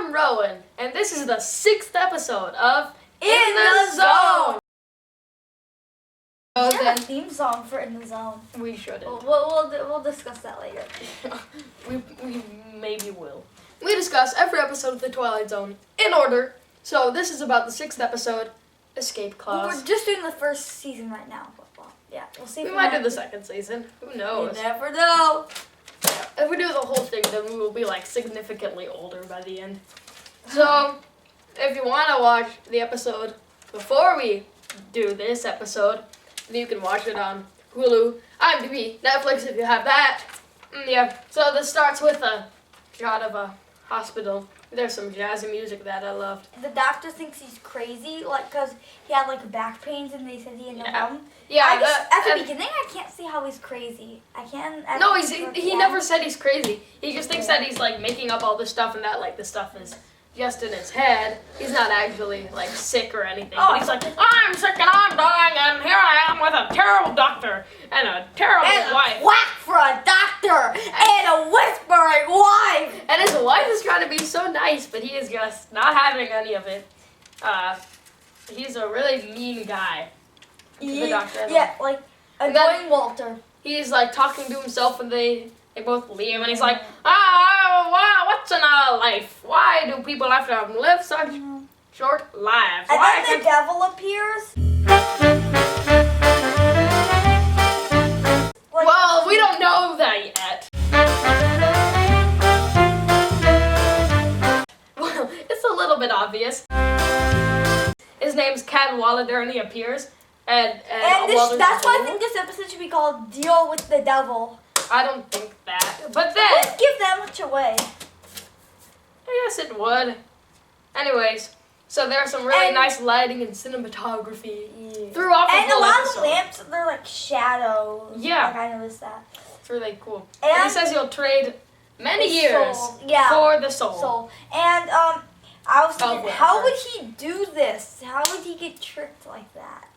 I'm Rowan, and this is the 6th episode of In the Zone. We have a theme song for In the Zone. We shouldn't. We'll discuss that later. we maybe will. We discuss every episode of the Twilight Zone in order. So this is about the 6th episode, Escape Clause. We're just doing the first season right now. Well, yeah, we'll see. We might do the second season. Who knows? You never know. If we do the whole thing, then we will be like significantly older by the end. So, if you want to watch the episode before we do this episode, then you can watch it on Hulu, IMDb, Netflix if you have that. Yeah, so this starts with a shot of a hospital. There's some jazzy music that I loved. The doctor thinks he's crazy, like, because he had, like, back pains and they said he had no lung. Yeah, at the beginning, I can't see how he's crazy. I can't. No, he never said he's crazy. He just thinks that he's, like, making up all this stuff and that, like, the stuff is just in his head. He's not actually, like, sick or anything. Oh, but he's like, I'm sick and I'm dying and here I am with a terrible doctor and a terrible wife. Whack for a doctor and a whispering wife. And his wife is trying to be so nice, but he is just not having any of it. He's a really mean guy. The doctor. Yeah, like, annoying Walter. He's, like, talking to himself and they both leave, and he's like, wow, what's in our life? Why do people have to live such short lives? And Why then the devil appears. Like, well, we don't know that yet. Well, it's a little bit obvious. His name's Cadwallader, and he appears, and that's why I think this episode should be called Deal with the Devil. I don't think that. But then... I wouldn't give that much away. Yes, it would. Anyways, so there's some really nice lighting and cinematography throughout the whole episode. And a lot of the lamps, they're like shadows. Yeah. Like, I noticed that. It's really cool. And he says he'll trade many years for the soul. And, I was thinking, how would he do this? How would he get tricked like that?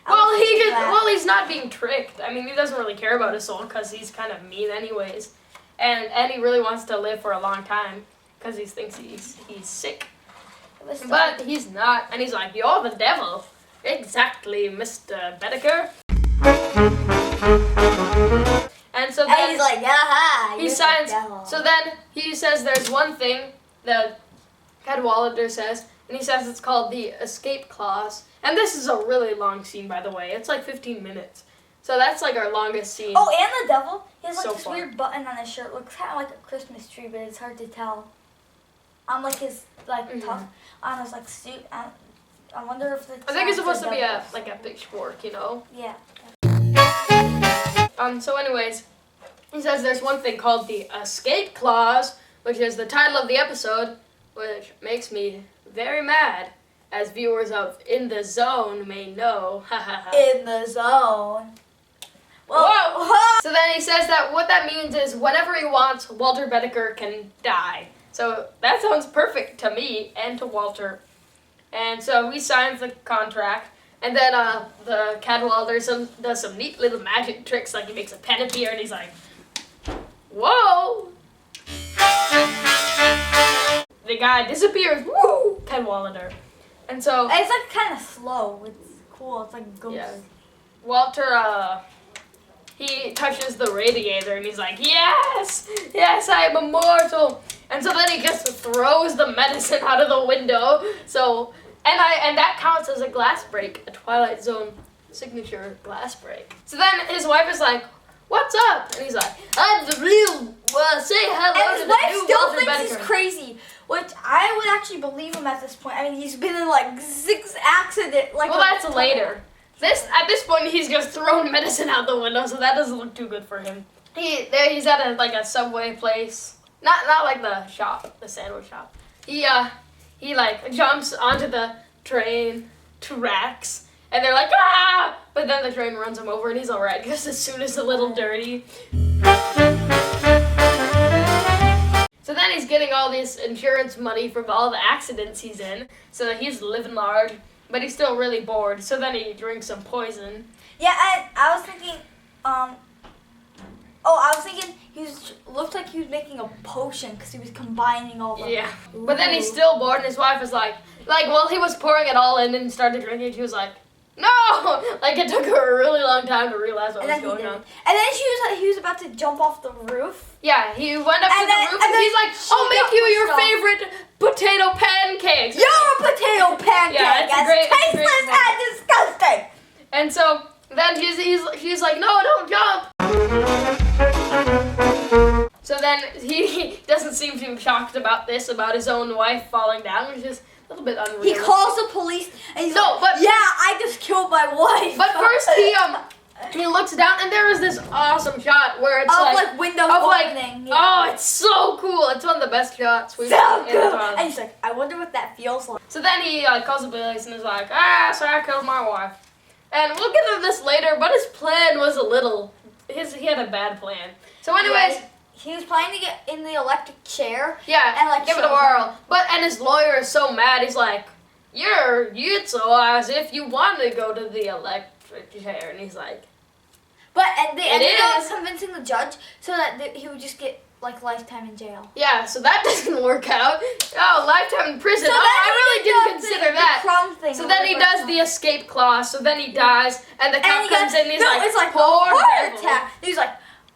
Well, he's not being tricked. I mean, he doesn't really care about his soul because he's kind of mean anyways. And he really wants to live for a long time because he thinks he's sick. But he's not. And he's like, you're the devil. Exactly, Mr. Bedecker. And so then... And he's like, aha, he signs. So then he says there's one thing that Cadwallader says, and he says it's called the escape clause. And this is a really long scene, by the way. It's like 15 minutes. So that's like our longest scene. Oh, and the devil, he has like so this far. weird button on his shirt. Looks kind of like a Christmas tree, but it's hard to tell. On like his on his like suit. I wonder if it's. I think it's supposed to be a pitchfork, you know. Yeah. So anyways, he says there's one thing called the escape clause, which is the title of the episode, which makes me very mad, as viewers of In the Zone may know. In the Zone. Whoa! So then he says that what that means is whenever he wants, Walter Bedecker can die. So that sounds perfect to me and to Walter. And so he signs the contract. And then the Cadwallader does some neat little magic tricks, like he makes a pen appear and he's like, whoa! The guy disappears. Woo! Cadwallader. And so... It's like kind of slow. It's cool. It's like ghost. Yeah. Walter, he touches the radiator and he's like, yes! Yes, I am immortal! And so then he just throws the medicine out of the window. So, and that counts as a glass break, a Twilight Zone signature glass break. So then his wife is like, what's up? And he's like, I'm the real, say hello to the new Walter Bedecker. And his wife still thinks he's crazy, which I would actually believe him at this point. I mean, he's been in like 6 accidents. Like, well, that's later. At this point, he's just thrown medicine out the window, so that doesn't look too good for him. He's at a Subway place. Not like the shop, the sandwich shop. He like jumps onto the train tracks, and they're like, ah! But then the train runs him over, and he's alright, just as soon as a little dirty. So then he's getting all this insurance money from all the accidents he's in, so that he's living large, but he's still really bored. So then he drinks some poison. Yeah, I was thinking, Oh, I was thinking looked like he was making a potion because he was combining all the. Yeah. But then he's still bored, and his wife was like, while he was pouring it all in and started drinking, she was like, no! Like, it took her a really long time to realize what was going on. And then he was about to jump off the roof. Yeah, he went up to the roof, and he's like, I'll make you your favorite potato pancakes. You're a potato pancake! Yeah, it's great. Tasteless and disgusting! And so, then she's like, no, don't jump! So then, he doesn't seem too shocked about his own wife falling down, which is a little bit unreal. He calls the police and he's I just killed my wife. But first he looks down and there is this awesome shot where it's like windows opening. Oh, it's so cool. It's one of the best shots we've seen in cool. Twilight. And he's like, I wonder what that feels like. So then he calls the police and is like, so I killed my wife. And we'll get into this later, but his plan was he had a bad plan. So anyways. Yeah. He was planning to get in the electric chair. Yeah, and give it a whirl. And his lawyer is so mad. He's like, you'd so as if you wanted to go to the electric chair. And he's like, but they ended up convincing the judge so that he would just get like lifetime in jail. Yeah, so that doesn't work out. Oh, lifetime in prison. So I really didn't consider that. So then he does the escape clause. So then he dies, and the cop comes in. And he's like, it's like poor heart attack. He's like,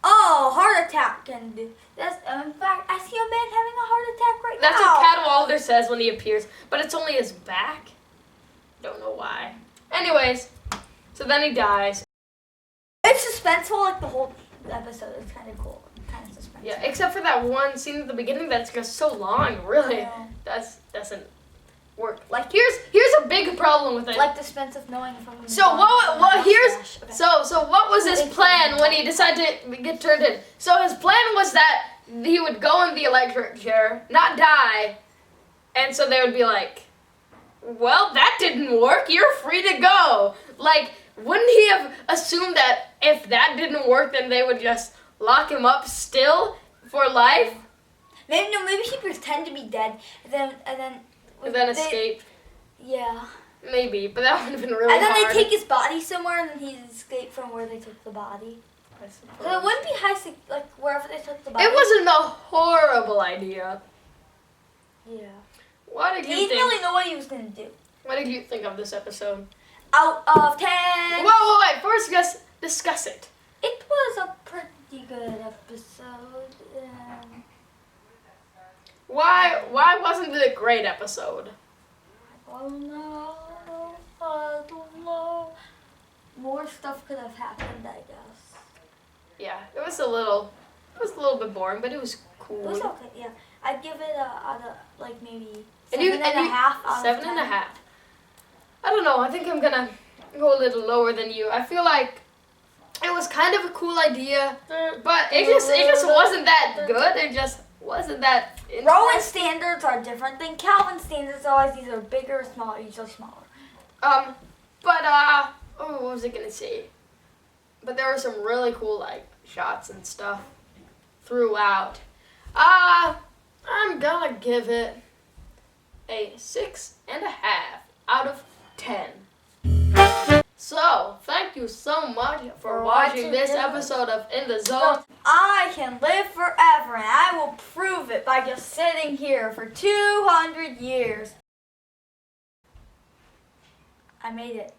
oh, heart attack can do. That's in fact, I see a man having a heart attack right now. That's what Cadwallader says when he appears, but it's only his back. Don't know why. Anyways, so then he dies. It's suspenseful, like the whole episode. It's kind of cool, kind of suspenseful. Yeah, except for that one scene at the beginning that's just so long. Really, doesn't work. Like here's a big problem with it. Like the suspense of knowing if I'm gonna. So so what was his plan when he decided to get turned in? So his plan was that he would go in the electric chair, not die, and so they would be like, well, that didn't work. You're free to go. Like, wouldn't he have assumed that if that didn't work, then they would just lock him up still for life? Maybe he pretend to be dead, and then escape. Yeah. Maybe, but that would have been really hard. And then they take his body somewhere, and then he'd escape from where they took the body. So it wouldn't be like wherever they took the body. It wasn't a horrible idea. Yeah. What did you think? He didn't really know what he was going to do. What did you think of this episode? Out of 10. Whoa, wait. First, just discuss it. It was a pretty good episode. Why wasn't it a great episode? Oh no, I don't know. More stuff could have happened, I guess. Yeah, it was a little bit boring, but it was cool. It was okay, yeah. I'd give it maybe and 7.5 out of 10. 7.5. I don't know. I think I'm gonna go a little lower than you. I feel like it was kind of a cool idea, but it just wasn't that good. It just wasn't that interesting. Rowan's standards are different than Calvin's standards. Always either bigger or smaller, usually smaller. What was I gonna say? But there were some really cool like shots and stuff throughout. I'm gonna give it a 6.5 out of 10. So, thank you so much for watching this episode of In the Zone. I can live forever, and I will prove it by just sitting here for 200 years. I made it.